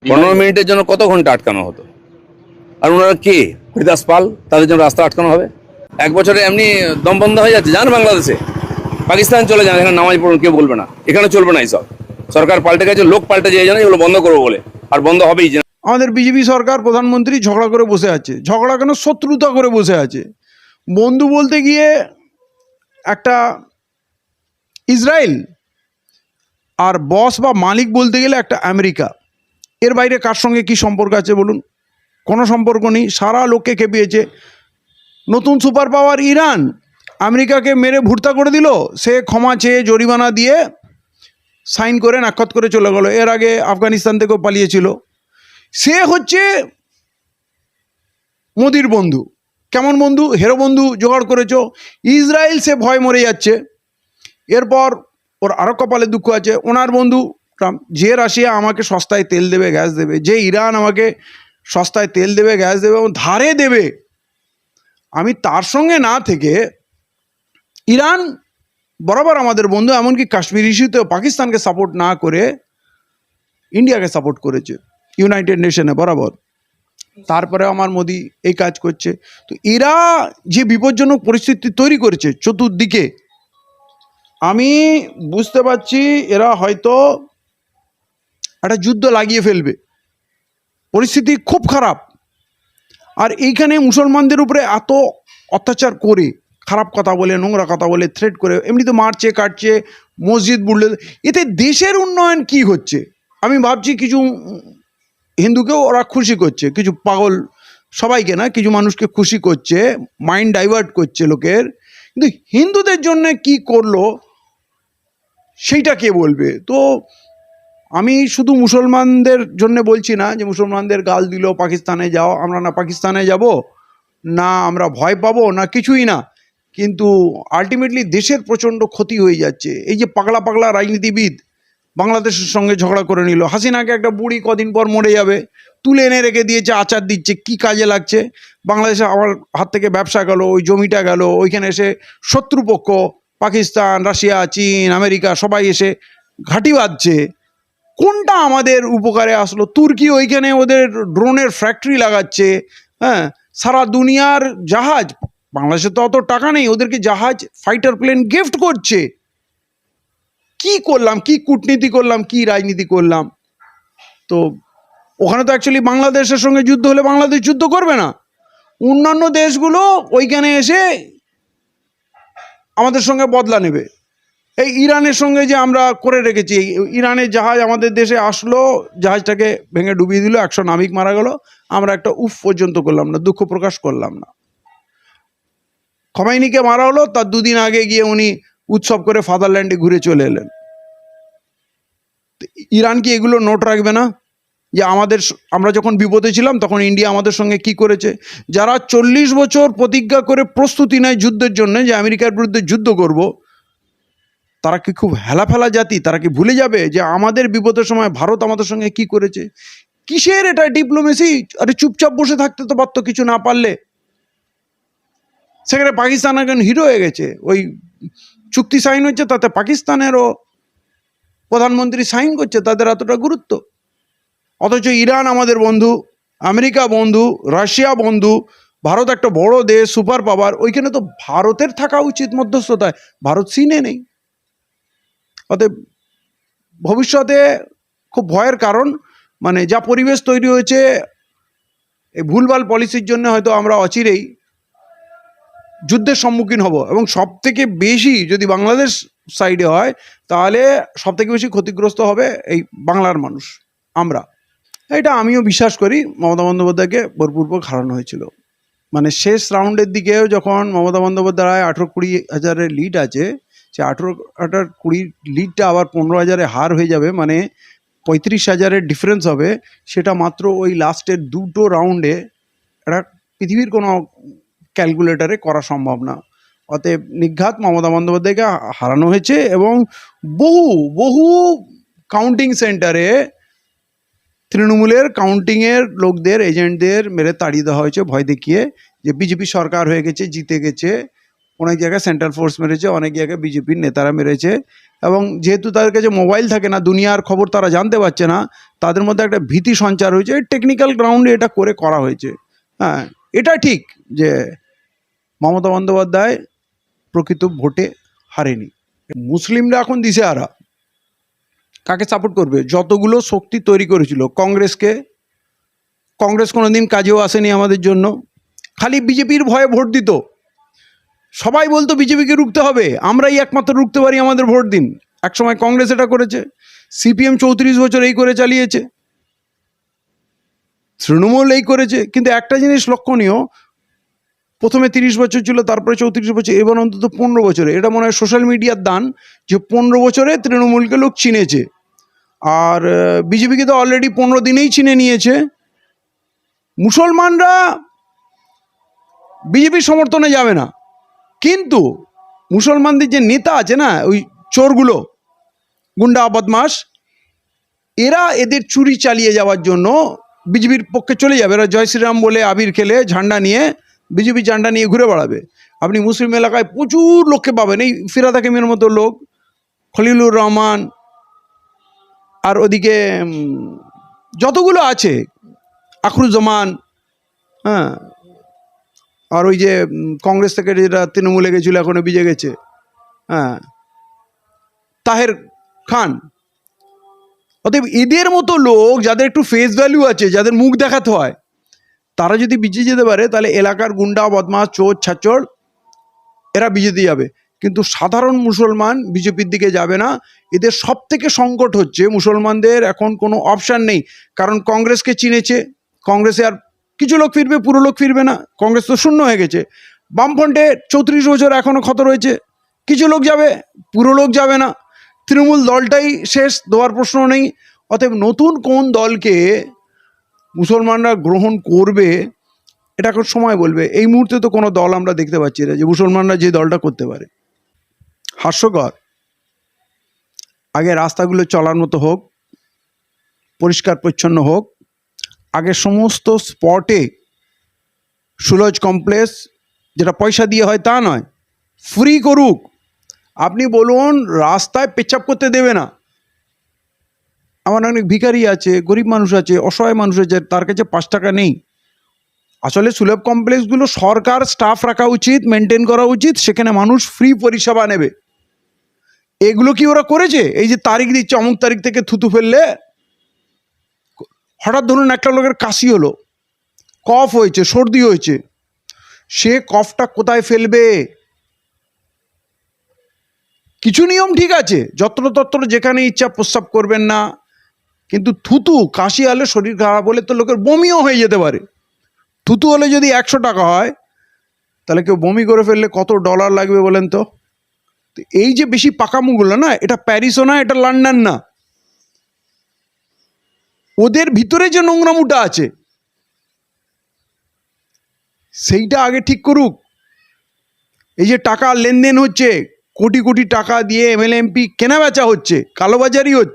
15 মিনিটের জন্য কত ঘন্টা আটকানো হতো? আর ওনারা কে? হরিদাস পাল, তাদের জন্য রাস্তা আটকানো হবে? 1 বছরে এমনি দম বন্ধ হয়ে যাচ্ছে। যান বাংলাদেশে, পাকিস্তান চলে যান, এখানে নামাজ পড়ুন, কেউ বলবে না। এখানে চলবে না এইসব। সরকার পাল্টে গেছে, লোক পাল্টে যায়, জানে এগুলো বন্ধ করবো বলে, আর বন্ধ হবেই। আমাদের বিজেপি সরকার, প্রধানমন্ত্রী ঝগড়া করে বসে আছে। ঝগড়া কেন, শত্রুতা করে বসে আছে। বন্ধু বলতে গিয়ে একটা ইসরায়েল, আর বস বা মালিক বলতে গেলে একটা আমেরিকা। এর বাইরে কার সঙ্গে কি সম্পর্ক আছে বলুন? কোনো সম্পর্ক নেই। সারা লোককে খেপিয়েছে। নতুন সুপার পাওয়ার ইরান আমেরিকাকে মেরে ভুর্তা করে দিল, সে ক্ষমা চেয়ে জরিমানা দিয়ে সাইন করে নাক্ষত করে চলে গেল। এর আগে আফগানিস্তান থেকেও পালিয়েছিল। সে হচ্ছে মোদির বন্ধু। কেমন বন্ধু? হেরো বন্ধু জোগাড় করেছ। ইসরায়েল, সে ভয় মরে যাচ্ছে। এরপর ওর আরও কপালে দুঃখ আছে, ওনার বন্ধু ট্রাম্প। যে রাশিয়া আমাকে সস্তায় তেল দেবে, গ্যাস দেবে, যে ইরান আমাকে সস্তায় তেল দেবে, গ্যাস দেবে এবং ধারে দেবে, আমি তার সঙ্গে না থেকে ইরান বরাবর আমাদের বন্ধু, এমনকি কাশ্মীর ইস্যুতেও পাকিস্তানকে সাপোর্ট না করে ইন্ডিয়াকে সাপোর্ট করেছে ইউনাইটেড নেশনে বরাবর। তারপরে আমার মোদি এই কাজ করছে। তো এরা যে বিপজ্জনক পরিস্থিতি তৈরি করেছে চতুর্দিকে, আমি বুঝতে পারছি এরা হয়তো একটা যুদ্ধ লাগিয়ে ফেলবে। পরিস্থিতি খুব খারাপ। আর এইখানে মুসলমানদের উপরে এত অত্যাচার করে, খারাপ কথা বলে, নোংরা কথা বলে, থ্রেট করে, এমনি তো মারছে, কাটছে, মসজিদ বুড়লে, এতে দেশের উন্নয়ন কি হচ্ছে? আমি ভাবছি কিছু হিন্দুকেও ওরা খুশি করছে, কিছু পাগল, সবাইকে না, কিছু মানুষকে খুশি করছে, মাইন্ড ডাইভার্ট করছে লোকের। কিন্তু হিন্দুদের জন্য কি করলো সেইটা কে বলবে? তো আমি শুধু মুসলমানদের জন্য বলছি না যে মুসলমানদের গাল দিল পাকিস্তানে যাও, আমরা না পাকিস্তানে যাব, না আমরা ভয় পাবো, না কিছুই না। কিন্তু আলটিমেটলি দেশের প্রচণ্ড ক্ষতি হয়ে যাচ্ছে। এই যে পাগলা পাগলা রাজনীতিবিদ বাংলাদেশের সঙ্গে ঝগড়া করে নিল। হাসিনাকে একটা বুড়ি কদিন পর মরে যাবে, তুলে এনে রেখে দিয়েছে, আচার দিচ্ছে, কি কাজে লাগছে? বাংলাদেশে আমার হাত থেকে ব্যবসা গেল, ওই জমিটা গেল, ওইখানে এসে শত্রুপক্ষ পাকিস্তান, রাশিয়া, চীন, আমেরিকা সবাই এসে ঘাঁটি বাঁধছে। কোনটা আমাদের উপকারে আসলো? তুর্কি ওইখানে ওদের ড্রোনের ফ্যাক্টরি লাগাচ্ছে। হ্যাঁ, সারা দুনিয়ার জাহাজ, বাংলাদেশে তো অত টাকা নেই, ওদেরকে জাহাজ, ফাইটার প্লেন গিফট করছে। কি করলাম? কি কূটনীতি করলাম? কি রাজনীতি করলাম? তো ওখানে তো অ্যাকচুয়ালি বাংলাদেশের সঙ্গে যুদ্ধ হলে বাংলাদেশ যুদ্ধ করবে না। অন্যান্য দেশগুলো ওইখানে এসে আমাদের সঙ্গে বদলা নেবে। এই ইরানের সঙ্গে যে আমরা করে রেখেছি, ইরানের জাহাজ আমাদের দেশে আসলো, জাহাজটাকে ভেঙে ডুবিয়ে দিল, 100 নাবিক মারা গেল, আমরা একটা উফ পর্যন্ত করলাম না, দুঃখ প্রকাশ করলাম না। খোমেনিকে মারা হলো, তার 2 দিন আগে গিয়ে উনি উৎসব করে ফাদারল্যান্ডে ঘুরে চলে এলেন। ইরান কি এগুলো নোট রাখবে না? যে আমরা যখন বিপদে ছিলাম তখন ইন্ডিয়া আমাদের সঙ্গে কি করেছে? যারা 40 বছর প্রতিজ্ঞা করে প্রস্তুতি নেয় যুদ্ধের জন্য, যে আমেরিকার বিরুদ্ধে যুদ্ধ করব, তারা কি খুব হেলাফেলা জাতি? তারা কি ভুলে যাবে যে আমাদের বিপদের সময় ভারত আমাদের সঙ্গে কি করেছে? কিসের এটা ডিপ্লোমেসি? আরে চুপচাপ বসে থাকতে তো পারতো, কিছু না পারলে। সেখানে পাকিস্তান এখন হিরো হয়ে গেছে। ওই চুক্তি সাইন হচ্ছে, তাতে পাকিস্তানেরও প্রধানমন্ত্রী সাইন করছে, তাদের এতটা গুরুত্ব। অথচ ইরান আমাদের বন্ধু, আমেরিকা বন্ধু, রাশিয়া বন্ধু, ভারত একটা বড় দেশ, সুপার পাওয়ার, ওইখানে তো ভারতের থাকা উচিত মধ্যস্থতায়। ভারত সিনে নেই। অতএব ভবিষ্যতে খুব ভয়ের কারণ, মানে যা পরিবেশ তৈরি হয়েছে এই ভুলভাল পলিসির জন্য, হয়তো আমরা অচিরেই যুদ্ধের সম্মুখীন হব। এবং সব থেকে বেশি যদি বাংলাদেশ সাইডে হয়, তাহলে সব থেকে বেশি ক্ষতিগ্রস্ত হবে এই বাংলার মানুষ, আমরা। এটা আমিও বিশ্বাস করি। মমতা বন্দ্যোপাধ্যায়কে বলপূর্বক হারানো হয়েছিল। মানে শেষ রাউন্ডের দিকেও যখন মমতা বন্দ্যোপাধ্যায় 18-20 হাজারের লিড আছে, সে 18-20 লিডটা আবার 15 হাজারে হার হয়ে যাবে, মানে 35 হাজারের ডিফারেন্স হবে। সেটা মাত্র ওই লাস্টের 2টো রাউন্ডে এটা পৃথিবীর কোনো ক্যালকুলেটারে করা সম্ভব না। অতএব নিঘাত মমতা বন্দ্যোপাধ্যায়কে হারানো হয়েছে। এবং বহু বহু কাউন্টিং সেন্টারে তৃণমূলের কাউন্টিংয়ের লোকদের, এজেন্টদের মেরে তাড়িয়ে দেওয়া হয়েছে ভয় দেখিয়ে, যে বিজেপি সরকার হয়ে গেছে, জিতে গেছে। অনেক জায়গায় সেন্ট্রাল ফোর্স মেরেছে, অনেক জায়গায় বিজেপির নেতারা মেরেছে। এবং যেহেতু তাদের কাছে মোবাইল থাকে না, দুনিয়ার খবর তারা জানতে পারছে না, তাদের মধ্যে একটা ভীতি সঞ্চার হয়েছে। টেকনিক্যাল গ্রাউন্ডে এটা করা হয়েছে। হ্যাঁ, এটা ঠিক যে মমতা বন্দ্যোপাধ্যায় প্রকৃত ভোটে হারেনি। মুসলিমরা এখন দিশেহারা, কাকে সাপোর্ট করবে? যতগুলো শক্তি তৈরি করেছিল কংগ্রেসকে, কংগ্রেস কোনোদিন কাজেও আসেনি আমাদের জন্য, খালি বিজেপির ভয়ে ভোট দিত। সবাই বলতো বিজেপিকে রুখতে হবে, আমরাই একমাত্র রুখতে পারি, আমাদের ভোট দিন। একসময় কংগ্রেস এটা করেছে, সিপিএম 34 বছর এই করে চালিয়েছে, তৃণমূল এই করেছে। কিন্তু একটা জিনিস লক্ষণীয়, প্রথমে 30 বছর ছিল, তারপরে 34 বছর, এবার অন্তত 15 বছরে, এটা মনে হয় সোশ্যাল মিডিয়ার দান, যে 15 বছরে তৃণমূলকে লোক চিনেছে। আর বিজেপিকে তো অলরেডি 15 দিনেই চিনে নিয়েছে। মুসলমানরা বিজেপির সমর্থনে যাবে না, কিন্তু মুসলমানদের যে নেতা আছে না, ওই চোরগুলো, গুন্ডা বদমাস, এরা এদের চুরি চালিয়ে যাওয়ার জন্য বিজেপির পক্ষে চলে যাবে। এরা জয় শ্রীরাম বলে আবির খেলে ঝান্ডা নিয়ে, বিজেপি ঝান্ডা নিয়ে ঘুরে বেড়াবে। আপনি মুসলিম এলাকায় প্রচুর লোককে পাবেন, এই ফিরাদ হাকিমের মতো লোক, খলিলুর রহমান, আর ওদিকে যতগুলো আছে, আখরুজ্জামান, হ্যাঁ, আর ওই যে কংগ্রেস থেকে যেটা তৃণমূলে গেছিলো, এখনো বিজে গেছে, হ্যাঁ, তাহের খান। অতএব এদের মতো লোক, যাদের একটু ফেস ভ্যালু আছে, যাদের মুখ দেখাতে হয়, তারা যদি বিজে যেতে পারে, তাহলে এলাকার গুন্ডা বদমাস চোর ছাচড় এরা বিজেতে যাবে। কিন্তু সাধারণ মুসলমান বিজেপির দিকে যাবে না। এদের সব থেকে সংকট হচ্ছে, মুসলমানদের এখন কোনো অপশান নেই, কারণ কংগ্রেসকে চিনেছে। কংগ্রেসে আর কিছু লোক ফিরবে, পুরো লোক ফিরবে না, কংগ্রেস তো শূন্য হয়ে গেছে। বামফ্রন্টে 34 বছর এখনও ক্ষত রয়েছে, কিছু লোক যাবে, পুরো লোক যাবে না। তৃণমূল দলটাই শেষ, দেওয়ার প্রশ্ন নেই। অতএব নতুন কোন দলকে মুসলমানরা গ্রহণ করবে, এটা এখন সময় বলবে। এই মুহূর্তে তো কোনো দল আমরা দেখতে পাচ্ছি না যে মুসলমানরা যে দলটা করতে পারে। হাস্যকর। আগে রাস্তাগুলো চলার মতো হোক, পরিষ্কার পরিচ্ছন্ন হোক, আগে সমস্ত স্পটে সুলজ কমপ্লেক্স, যেটা পয়সা দিয়ে হয় তা নয়, ফ্রি করুক। আপনি বলুন রাস্তায় পেচ্ছাপ করতে দেবে না। আমার অনেক ভিখারি আছে, গরিব মানুষ আছে, অসহায় মানুষ আছে, তার কাছে 5 টাকা নেই। আসলে সুলভ কমপ্লেক্সগুলো সরকার স্টাফ রাখা উচিত, মেনটেন করা উচিত, সেখানে মানুষ ফ্রি পরিষেবা নেবে। এগুলো কি ওরা করেছে? এই যে তারিখ দিচ্ছে, অমুক তারিখ থেকে থুতু ফেললে, হঠাৎ ধরুন একটা লোকের কাশি হলো, কফ হয়েছে, সর্দি হয়েছে, সে কফটা কোথায় ফেলবে? কিছু নিয়ম ঠিক আছে, যত্রতত্র যেখানে ইচ্ছা প্রস্রাব করবেন না, কিন্তু থুতু, কাশি হলে, শরীর খারাপ হলে তো লোকের বমিও হয়ে যেতে পারে। থুতু হলে যদি 100 টাকা হয়, তাহলে কেউ বমি করে ফেললে কত ডলার লাগবে বলেন তো? এই যে বেশি পাকামুগুলো না, এটা প্যারিসও না, এটা লন্ডন না, ওদের ভিতরে যে নোংরামুটা আছে সেইটা আগে ঠিক করুক। এই যে টাকা লেনদেন হচ্ছে, কোটি কোটি টাকা দিয়ে এমএলএ এমপি কেনা বেচা হচ্ছে, কালোবাজারি হচ্ছে।